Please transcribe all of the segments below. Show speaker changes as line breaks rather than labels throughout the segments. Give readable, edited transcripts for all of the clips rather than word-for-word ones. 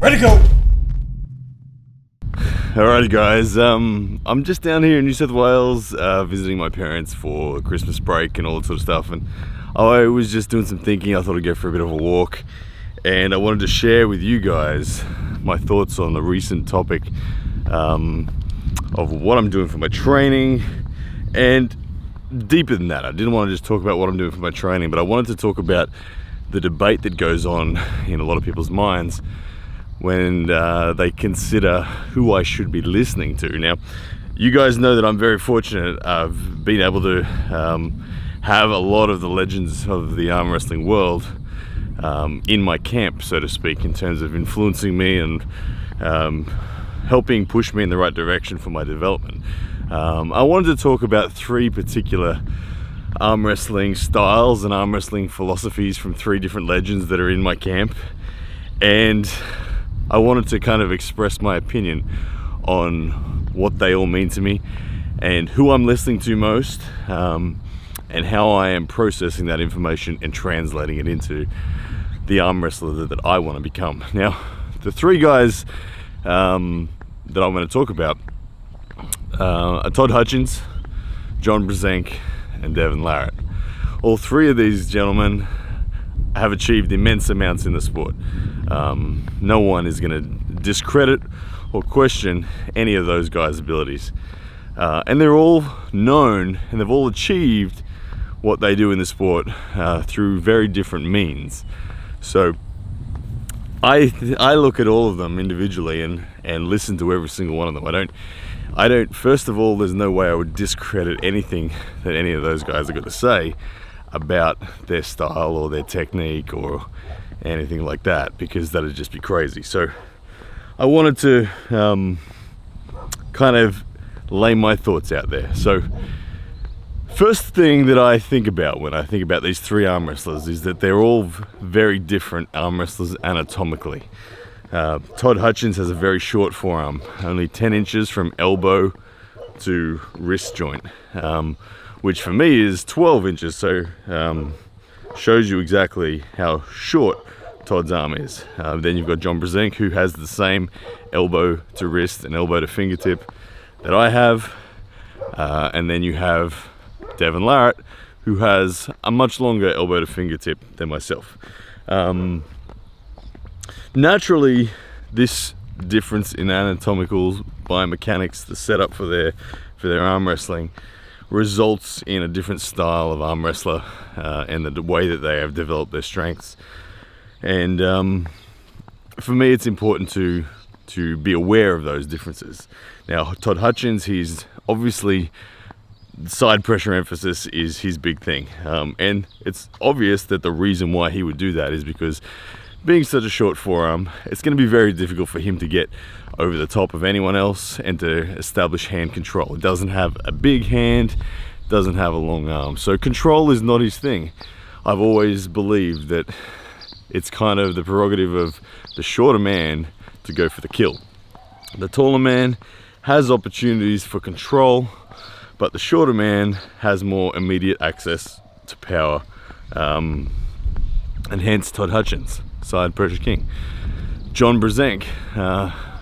Ready to go!
Alrighty guys, I'm just down here in New South Wales visiting my parents for Christmas break and all that sort of stuff, and I was just doing some thinking. I thought I'd go for a bit of a walk, and I wanted to share with you guys my thoughts on the recent topic of what I'm doing for my training. And deeper than that, I didn't want to just talk about what I'm doing for my training, but I wanted to talk about the debate that goes on in a lot of people's minds when they consider who I should be listening to. Now, you guys know that I'm very fortunate. I've been able to have a lot of the legends of the arm wrestling world in my camp, so to speak, in terms of influencing me and helping push me in the right direction for my development. I wanted to talk about three particular arm wrestling styles and arm wrestling philosophies from three different legends that are in my camp, and I wanted to kind of express my opinion on what they all mean to me and who I'm listening to most, and how I am processing that information and translating it into the arm wrestler that I want to become. Now, the three guys that I'm going to talk about are Todd Hutchings, John Brzenk, and Devon Larratt. All three of these gentlemen have achieved immense amounts in the sport. No one is going to discredit or question any of those guys' abilities. And they're all known, and they've all achieved what they do in the sport through very different means. So I look at all of them individually and listen to every single one of them. I don't, first of all, there's no way I would discredit anything that any of those guys have got to say about their style or their technique or anything like that, because that'd just be crazy. So I wanted to kind of lay my thoughts out there. So first thing that I think about when I think about these three arm wrestlers is that they're all very different arm wrestlers anatomically. Todd Hutchings has a very short forearm, only 10 inches from elbow to wrist joint, which for me is 12 inches, so shows you exactly how short Todd's arm is. Then you've got John Brzenk, who has the same elbow to wrist and elbow to fingertip that I have, and then you have Devon Larratt, who has a much longer elbow to fingertip than myself. Naturally, this difference in anatomical biomechanics, the setup for their arm wrestling, results in a different style of arm wrestler and the way that they have developed their strengths. And for me, it's important to be aware of those differences. Now, Todd Hutchings, he's obviously, side pressure emphasis is his big thing, and it's obvious that the reason why he would do that is because, being such a short forearm, it's going to be very difficult for him to get over the top of anyone else and to establish hand control. He doesn't have a big hand, doesn't have a long arm, so control is not his thing. I've always believed that it's kind of the prerogative of the shorter man to go for the kill. The taller man has opportunities for control, but the shorter man has more immediate access to power, and hence Todd Hutchings, side pressure king. John Brzenk,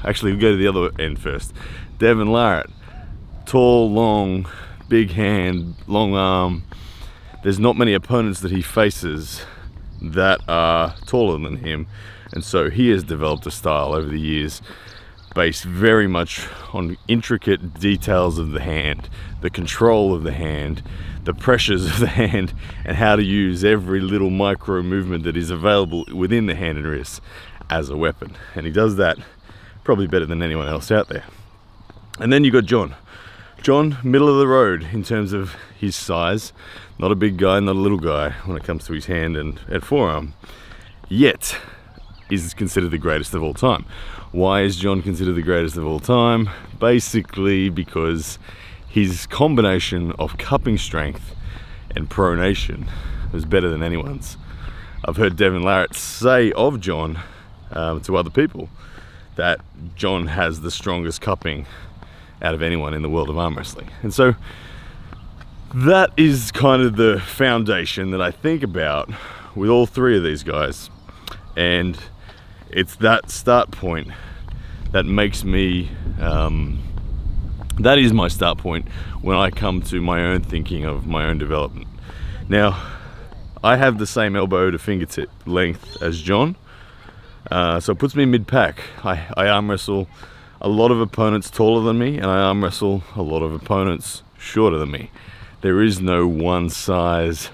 actually we'll go to the other end first. Devon Larratt, tall, long, big hand, long arm. There's not many opponents that he faces that are taller than him, and so he has developed a style over the years based very much on intricate details of the hand, the control of the hand, the pressures of the hand, and how to use every little micro movement that is available within the hand and wrist as a weapon. And he does that probably better than anyone else out there. And then you got John. John, middle of the road in terms of his size. Not a big guy, not a little guy when it comes to his hand and forearm. Yet, is considered the greatest of all time. Why is John considered the greatest of all time? Basically because his combination of cupping strength and pronation was better than anyone's. I've heard Devon Larratt say of John to other people that John has the strongest cupping out of anyone in the world of arm wrestling. And so that is kind of the foundation that I think about with all three of these guys. And it's that start point that makes me, that is my start point when I come to my own thinking of my own development. Now, I have the same elbow to fingertip length as John, so it puts me mid-pack. I arm wrestle a lot of opponents taller than me, and I arm wrestle a lot of opponents shorter than me. There is no one size,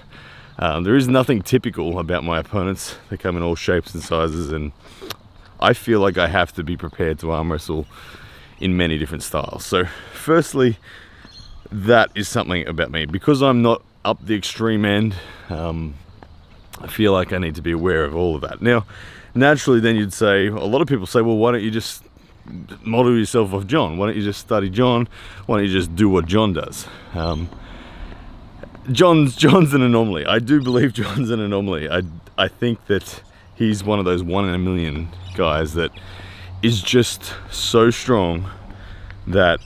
there is nothing typical about my opponents. They come in all shapes and sizes, and I feel like I have to be prepared to arm wrestle in many different styles. So firstly, that is something about me. Because I'm not up the extreme end, I feel like I need to be aware of all of that. Now, naturally then you'd say, a lot of people say, well, why don't you just model yourself off John? Why don't you just study John? Why don't you just do what John does? John's an anomaly. I do believe John's an anomaly. I think that he's one of those 1 in a million guys that is just so strong that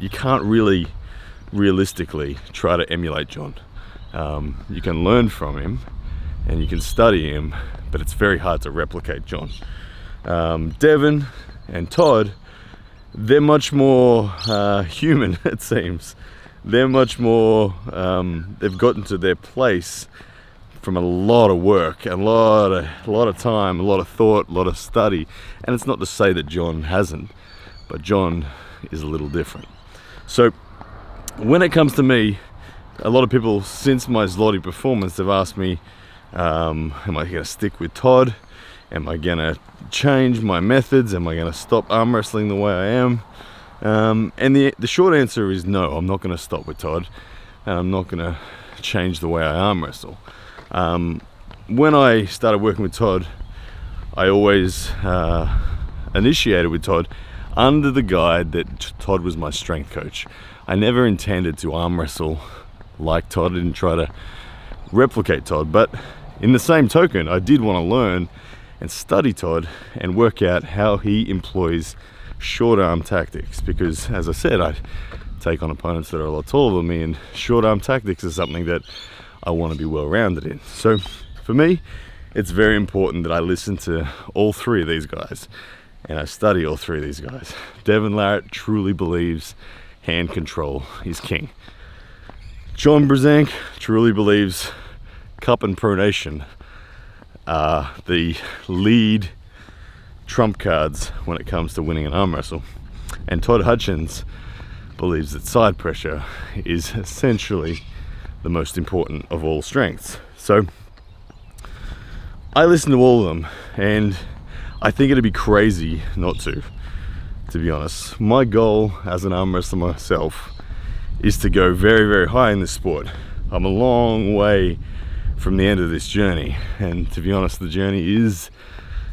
you can't really realistically try to emulate John. You can learn from him and you can study him, but it's very hard to replicate John. Devon and Todd, they're much more human, it seems. They're much more, they've gotten to their place from a lot of work, a lot of time, a lot of thought, a lot of study. And it's not to say that John hasn't, but John is a little different. So when it comes to me, a lot of people since my Zloty performance have asked me, am I going to stick with Todd? Am I going to change my methods? Am I going to stop arm wrestling the way I am? And the short answer is no, I'm not going to stop with Todd, and I'm not going to change the way I arm wrestle. When I started working with Todd, I always initiated with Todd under the guide that Todd was my strength coach. I never intended to arm wrestle like Todd. I didn't try to replicate Todd, but in the same token, I did want to learn and study Todd and work out how he employs short arm tactics, because as I said, I take on opponents that are a lot taller than me, and short arm tactics is something that I want to be well rounded in. So for me, it's very important that I listen to all three of these guys and I study all three of these guys. Devon Larratt truly believes hand control is king. John Brzenk truly believes cup and pronation are the lead trump cards when it comes to winning an arm wrestle. And Todd Hutchings believes that side pressure is essentially the most important of all strengths. So I listen to all of them, and I think it'd be crazy not to be honest. My goal as an arm wrestler myself is to go very, very high in this sport. I'm a long way from the end of this journey, and to be honest, the journey is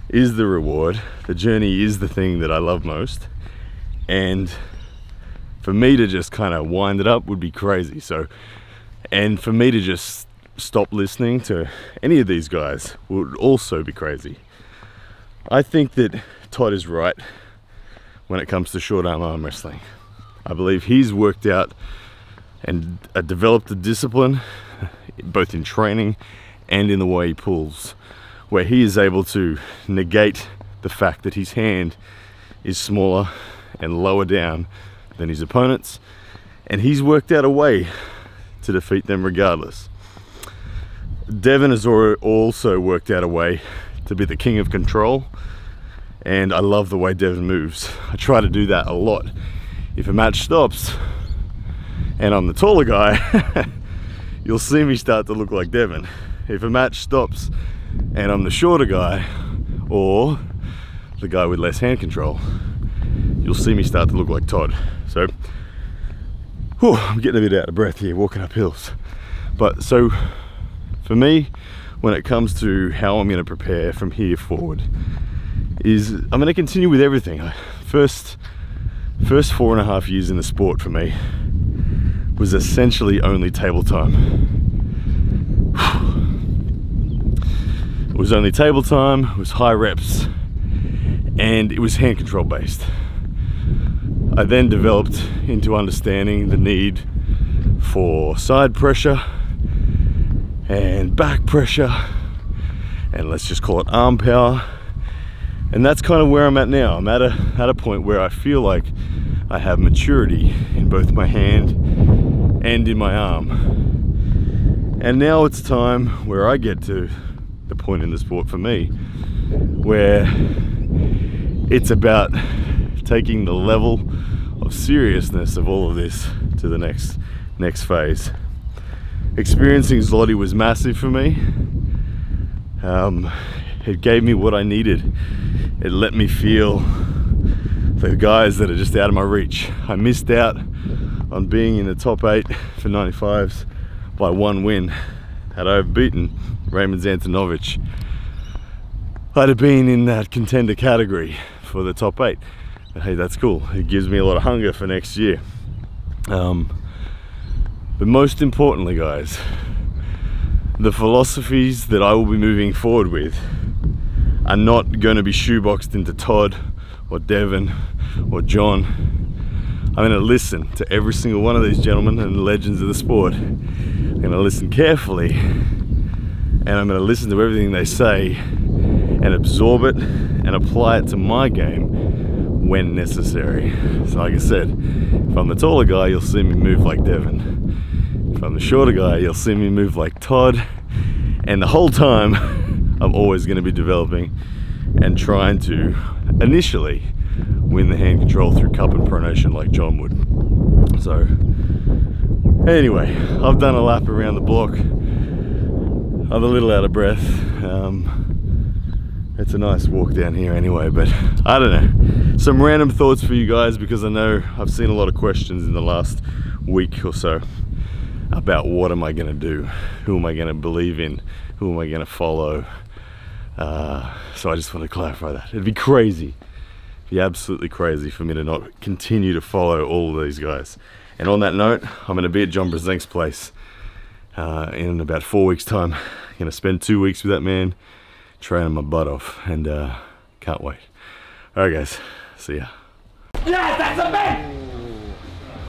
the reward. The journey is the thing that I love most, and for me to just kind of wind it up would be crazy. So, and for me to just stop listening to any of these guys would also be crazy. I think that Todd is right when it comes to short arm wrestling. I believe he's worked out and developed a discipline both in training and in the way he pulls, where he is able to negate the fact that his hand is smaller and lower down than his opponents, and he's worked out a way to defeat them regardless. Devon has also worked out a way to be the king of control, and I love the way Devon moves. I try to do that a lot. If a match stops and I'm the taller guy, you'll see me start to look like Devon. If a match stops and I'm the shorter guy, or the guy with less hand control, you'll see me start to look like Todd. So, whew, I'm getting a bit out of breath here, walking up hills. But so, for me, when it comes to how I'm going to prepare from here forward, is I'm going to continue with everything. First 4.5 years in the sport for me was essentially only table time. It was only table time, it was high reps, and it was hand control based. I then developed into understanding the need for side pressure and back pressure, and let's just call it arm power. And that's kind of where I'm at now. I'm at a point where I feel like I have maturity in both my hand and in my arm. And now it's time where I get to the point in the sport for me where it's about taking the level of seriousness of all of this to the next phase. Experiencing Zloty was massive for me. It gave me what I needed. It let me feel the guys that are just out of my reach. I missed out on being in the top 8 for 95s by 1 win. Had I beaten Raymond Zantanovich, I'd have been in that contender category for the top 8. But hey, that's cool. It gives me a lot of hunger for next year. But most importantly, guys, the philosophies that I will be moving forward with are not going to be shoeboxed into Todd or Devon or John. I'm going to listen to every single one of these gentlemen and legends of the sport. I'm going to listen carefully, and I'm going to listen to everything they say and absorb it and apply it to my game when necessary. So like I said, if I'm the taller guy, you'll see me move like Devon. If I'm the shorter guy, you'll see me move like Todd. And the whole time, I'm always going to be developing and trying to initially win the hand control through cup and pronation like John would. So anyway, I've done a lap around the block. I'm a little out of breath. It's a nice walk down here anyway, but I don't know. Some random thoughts for you guys, because I know I've seen a lot of questions in the last week or so about what am I going to do, who am I going to believe in, who am I going to follow. So I just want to clarify that. It'd be crazy, it'd be absolutely crazy for me to not continue to follow all of these guys. And on that note, I'm going to be at John Brzenk's place in about 4 weeks time. I'm going to spend 2 weeks with that man, training my butt off, and can't wait. Alright guys, see ya.
Yes, that's a man!